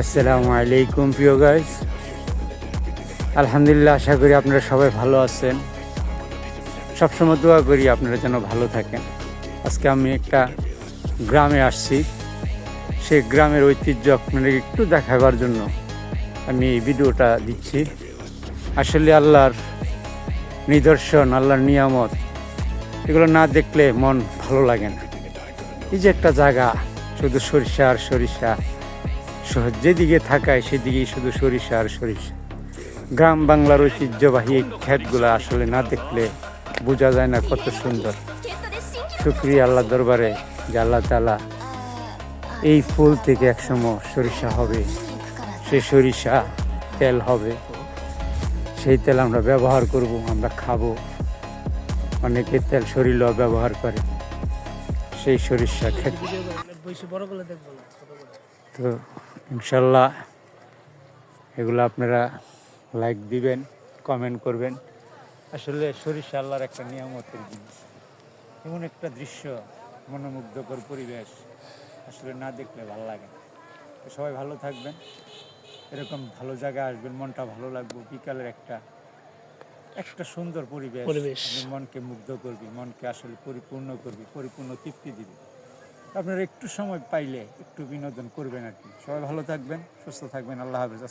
আসসালামু আলাইকুম প্রিয় গাইস, আলহামদুলিল্লাহ। আশা করি আপনারা সবাই ভালো আছেন। সবসময় দোয়া করি আপনারা যেন ভালো থাকেন। আজকে আমি একটা গ্রামে আসছি। সেই গ্রামের ঐতিহ্য আপনাদের একটু দেখাবার জন্য আমি এই ভিডিওটা দিচ্ছি। আসলে আল্লাহর নিদর্শন, আল্লাহর নিয়ামত, এগুলো না দেখলে মন ভালো লাগে না। এই যে একটা জায়গা, শুধু সরিষা আর সরিষা, যেদিকে থাকায় সেদিকেই শুধু সরিষা আর সরিষা। গ্রাম বাংলার ঐতিহ্যবাহী এই ক্ষেতগুলো আসলে না দেখলে বোঝা যায় না কত সুন্দর। শুকরিয়া আল্লাহ দরবারে যে আল্লাহ তাআলা এই ফুল থেকে একসময় সরিষা হবে, সেই সরিষা তেল হবে, সেই তেল আমরা ব্যবহার করব, আমরা খাবো। অনেকে তেল শরীরেও ব্যবহার করে সেই সরিষা খেতে। তো ইনশাল্লাহ এগুলো আপনারা লাইক দিবেন, কমেন্ট করবেন। আসলে সরিষা আল্লাহর একটা নিয়ামতের জিনিস। এমন একটা দৃশ্য, মনোমুগ্ধকর পরিবেশ, আসলে না দেখলে ভালো লাগে না। তো সবাই ভালো থাকবেন, এরকম ভালো জায়গায় আসবেন, মনটা ভালো লাগবে। বিকালের একটা সুন্দর পরিবেশ আপনার মনকে মুগ্ধ করবি, মনকে আসলে পরিপূর্ণ করবি, পরিপূর্ণ তৃপ্তি দিবি। আপনারা একটু সময় পাইলে একটু বিনোদন করবেন আর কি। সবাই ভালো থাকবেন, সুস্থ থাকবেন। আল্লাহ হাফেজ।